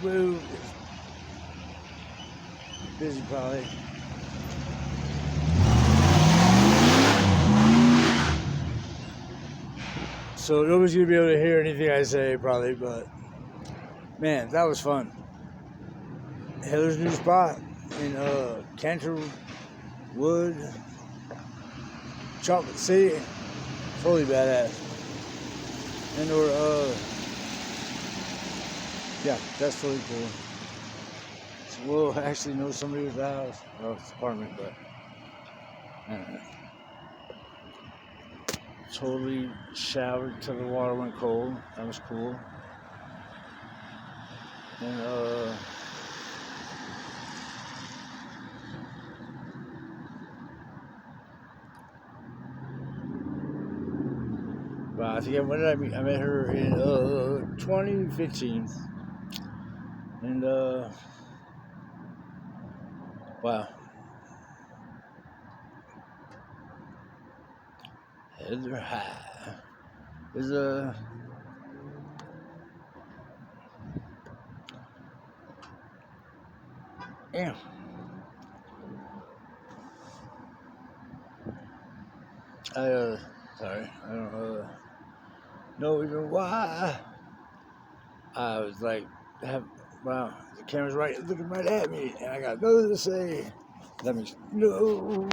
Woo. Busy probably. So nobody's gonna be able to hear anything I say probably, but man, that was fun. Heather's new spot in Canterwood, Chocolate City, totally badass. And yeah, that's totally cool. So we'll actually know somebody with the house. Well, it's an apartment, but I don't know. Totally showered till the water went cold. That was cool. And but I think when did I meet? I met her in 2015. And wow. Heather High is yeah. Sorry, I don't know even why. I was like, wow, the camera's looking right at me, and I got nothing to say. That makes no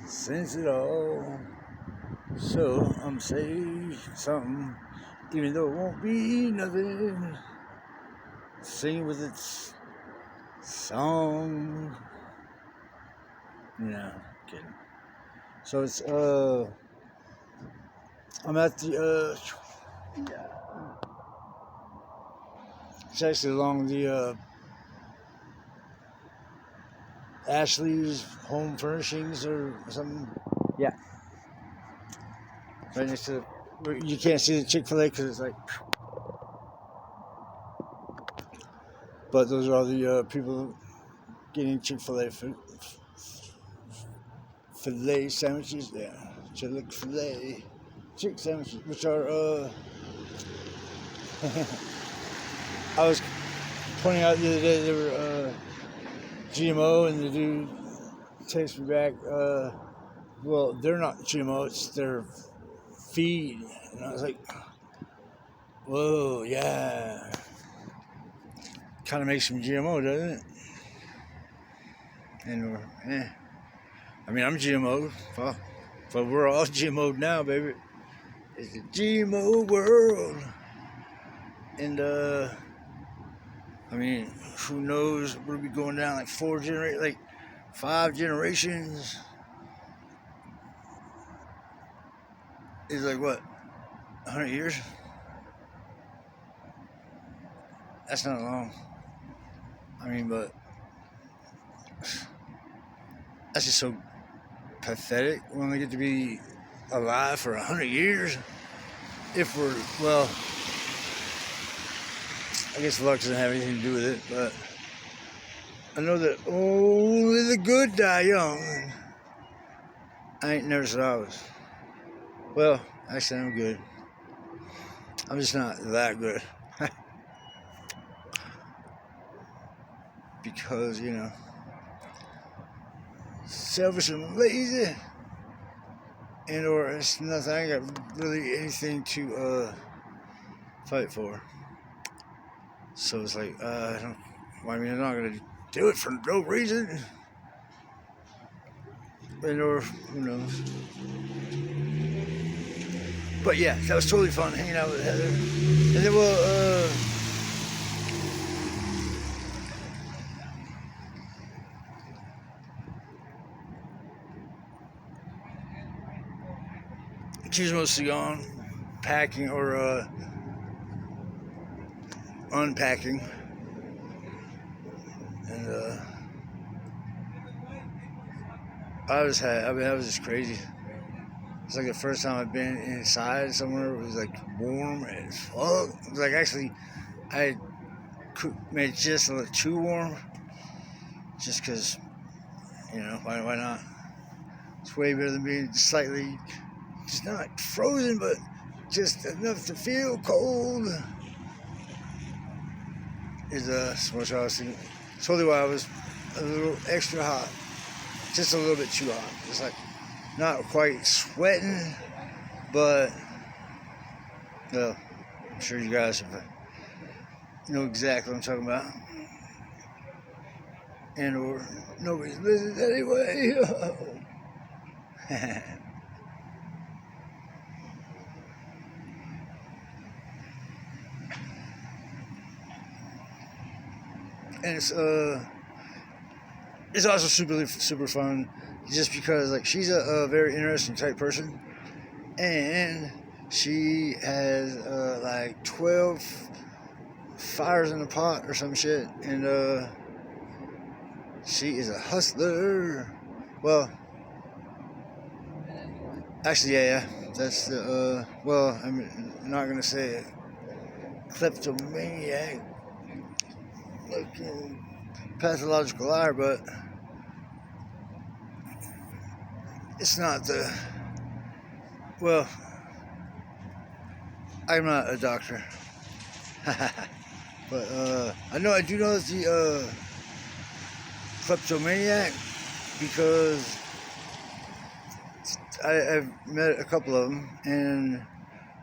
sense at all. So I'm saying something, even though it won't be nothing. Sing with its song. No, kidding. So it's I'm at the it's actually along the Ashley's Home Furnishings or something. Yeah. Right next to you can't see the Chick-fil-A because it's like, but those are all the people getting Chick-fil-A filet sandwiches. Yeah, Chick-fil-A chick sandwiches, which are I was pointing out the other day they were GMO, and the dude takes me back. Well, they're not GMO; it's their feed, and I was like, "Whoa, yeah." Kind of makes them GMO, doesn't it? And I mean, I'm GMO, but we're all GMO'd now, baby. It's a GMO world, and I mean, who knows? We'll be going down like 5 generations. It's like what, 100 years? That's not long. I mean, but that's just so pathetic. We only get to be alive for 100 years. If we're, well, I guess luck doesn't have anything to do with it, but I know that only the good die young. I ain't never said I was. Well, actually, I'm good. I'm just not that good. Because, you know, selfish and lazy, and or it's nothing. I ain't got really anything to fight for. So it's like, I'm not gonna do it for no reason. And or who knows. But yeah, that was totally fun hanging out with Heather. And then we'll she's mostly gone packing or unpacking, and that was just crazy. It's like the first time I've been inside somewhere. It was like warm as fuck. It was like actually I made it just a little too warm, just because, you know, why not? It's way better than being slightly, just not frozen, but just enough to feel cold. is what I was thinking. Totally why I was a little extra hot, just a little bit too hot. It's like not quite sweating, but well, I'm sure you guys know exactly what I'm talking about. And or nobody's listening anyway. And it's also super fun, just because like she's a very interesting type person, and she has like 12 fires in the pot or some shit, and she is a hustler. Well, actually, yeah, that's the well, I'm not gonna say it. Kleptomaniac, looking pathological liar, but it's not the. Well, I'm not a doctor, but I do know it's the kleptomaniac, because I've met a couple of them, and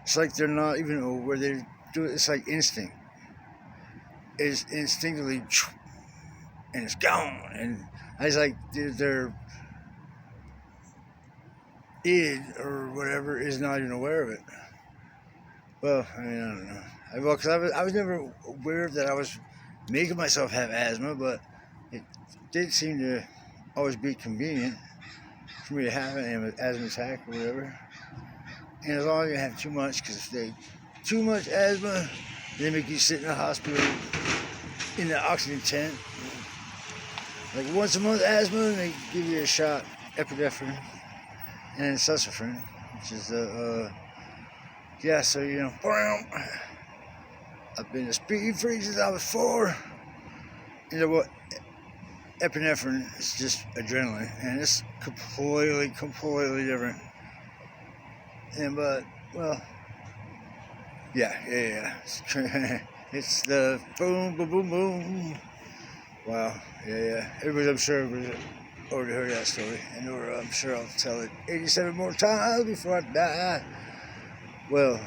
it's like they're not even aware they do it. It's like instinct. It's instinctively, and it's gone. And I was like, their id or whatever is not even aware of it. Well, I mean, I don't know. Well, because I was never aware that I was making myself have asthma, but it did seem to always be convenient for me to have an asthma attack or whatever. And as long as you have too much, because if they too much asthma, they make you sit in the hospital in the oxygen tent. Like once a month asthma, and they give you a shot, epinephrine and susafrin, which is yeah. So you know, I've been to speed free since I was 4. You know what? Epinephrine is just adrenaline, and it's completely different. And but well, yeah. It's the boom, boom, boom, boom. Wow, yeah. I'm sure everybody's already heard that story, and I'm sure I'll tell it 87 more times before I die. Well,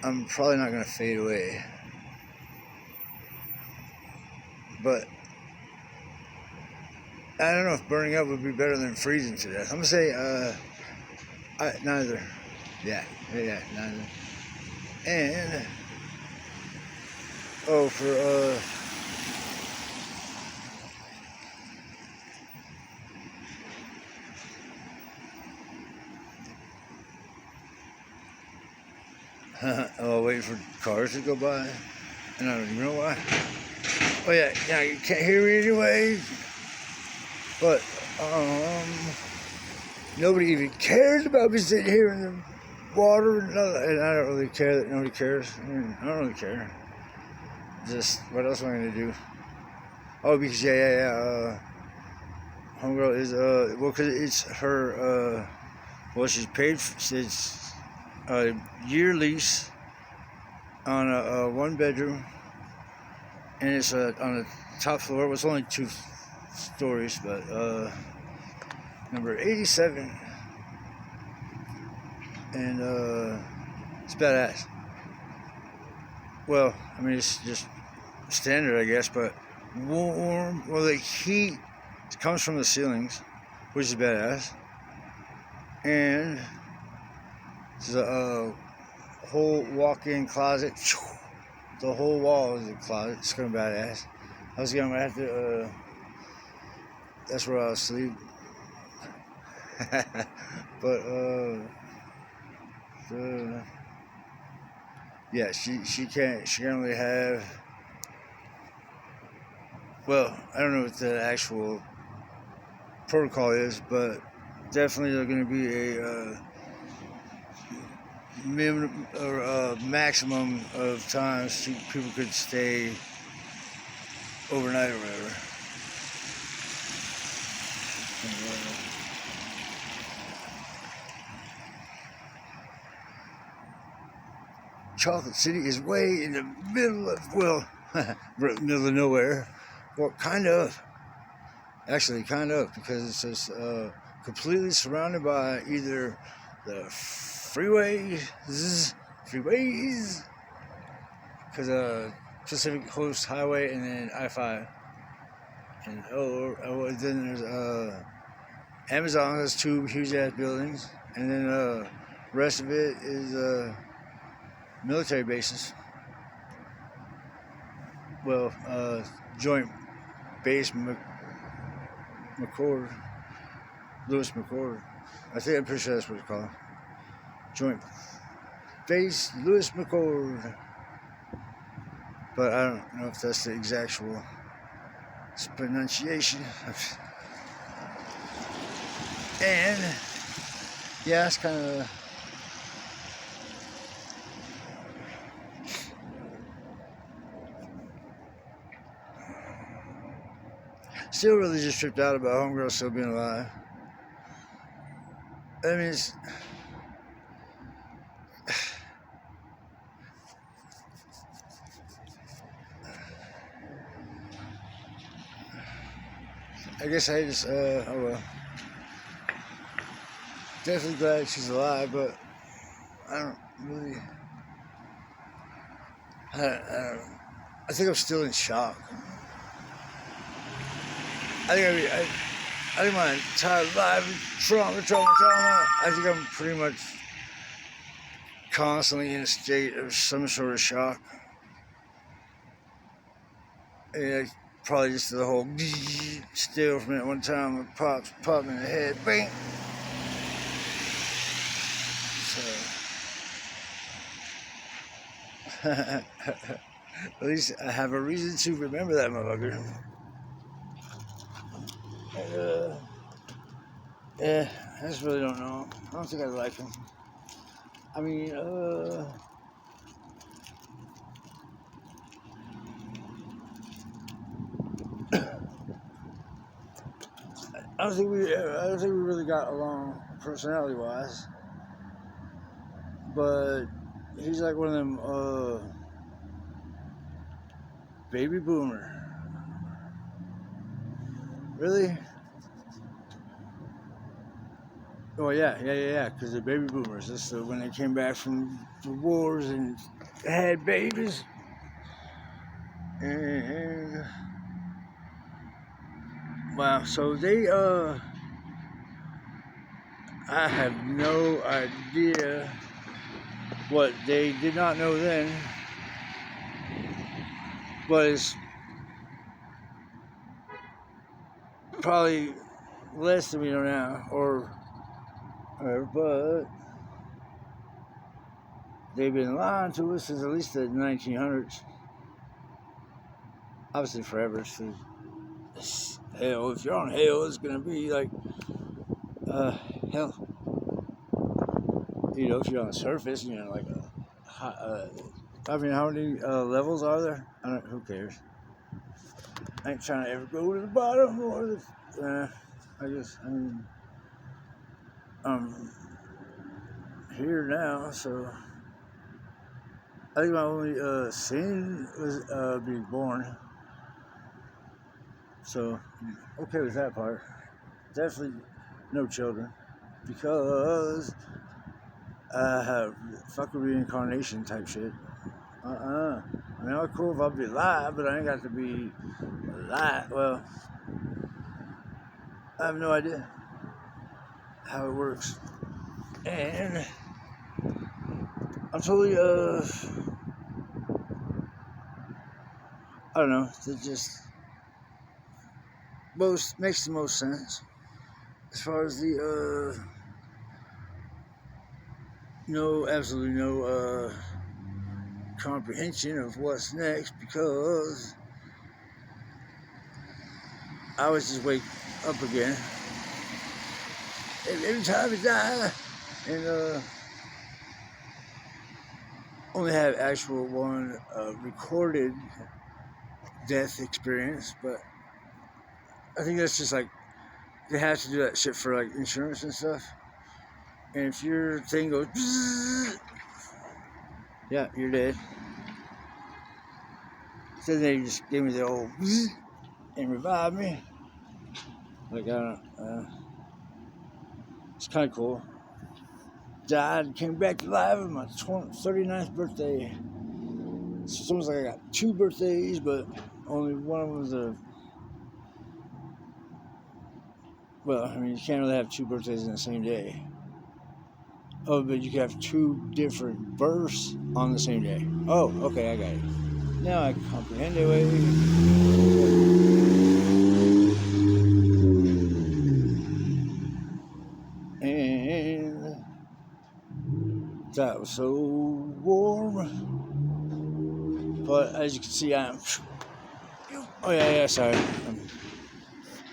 I'm probably not gonna fade away, but I don't know if burning up would be better than freezing to death. I'm gonna say neither. Yeah, neither. And for waiting for cars to go by, and I don't even know why. Oh yeah, you can't hear me anyway. But nobody even cares about me sitting here in the water, and I don't really care that nobody cares. I don't really care. Just what else am I gonna do? Oh, because homegirl is well, cause it's her well, she's paid. It's a year lease on a 1-bedroom, and it's on the top floor. It was only 2 stories, but number 87, and it's badass. Well, I mean, it's just standard, I guess, but warm. Well, the heat comes from the ceilings, which is badass, and there's a whole walk-in closet. The whole wall is a closet. It's kind of badass. I was gonna have to. That's where I'll sleep. But yeah, she can only have. Well, I don't know what the actual protocol is, but definitely there's going to be a minimum or a maximum of times people could stay overnight or whatever. Chocolate City is way in the middle of, well, middle of nowhere. Well, kind of. Actually, kind of, because it's just completely surrounded by either the freeways, because Pacific Coast Highway and then I-5. And then there's Amazon has 2 huge ass buildings, and then the rest of it is military bases. Well, Joint Base McCord, Lewis McCord. I'm pretty sure that's what it's called. Joint Base Lewis McCord. But I don't know if that's the exactual pronunciation. And yeah, it's kind of still really just tripped out about homegirl still being alive. I mean, it's, I guess I just oh well. Definitely glad she's alive, but I don't really. I think I'm still in shock. I think my entire life, trauma. I think I'm pretty much constantly in a state of some sort of shock. And probably just the whole still from that one time it popped in the head, bang. So at least I have a reason to remember that motherfucker. And, yeah, I just really don't know. I don't think I like him. I mean, I don't think we really got along personality-wise. But he's like one of them baby boomer. Really? Oh yeah. Because the baby boomers. That's when they came back from the wars and had babies. And wow. So they I have no idea what they did not know then, but it's probably less than we know now, or but they've been lying to us since at least the 1900s. Obviously forever. So hell, if you're on hell, it's gonna be like hell. You know, if you're on the surface, you know, like I mean, how many levels are there? Who cares? I ain't trying to ever go to the bottom or I'm here now, so I think my only sin was being born. So okay with that part. Definitely no children, because I have fucking reincarnation type shit. I mean, I'm cool if I'll be alive, but I ain't got to be alive. Well, I have no idea how it works. And I'm totally, I don't know, it just makes the most sense. As far as the, absolutely no, comprehension of what's next, because I always just wake up again every time I die, and only have actual one recorded death experience, but I think that's just like they have to do that shit for like insurance and stuff. And if your thing goes, bzzz, yeah, you're dead. So they just gave me the old bzz and revived me. Like, it's kind of cool. Died, came back to life on my 39th birthday. So it's almost like I got 2 birthdays, but only one of them was a. Well, I mean, you can't really have 2 birthdays in the same day. Oh, but you can have 2 different births on the same day. Oh, okay, I got it. Now I comprehend it. And that was so warm. But as you can see, I'm. Oh, yeah, sorry.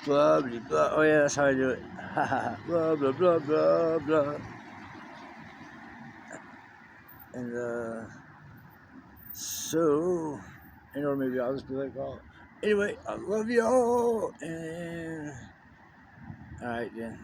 Blah, blah, blah. Oh, yeah, that's how I do it. Blah, blah, blah, blah, blah. And, so, or maybe I'll just be like, oh, anyway, I love y'all. And, alright, then.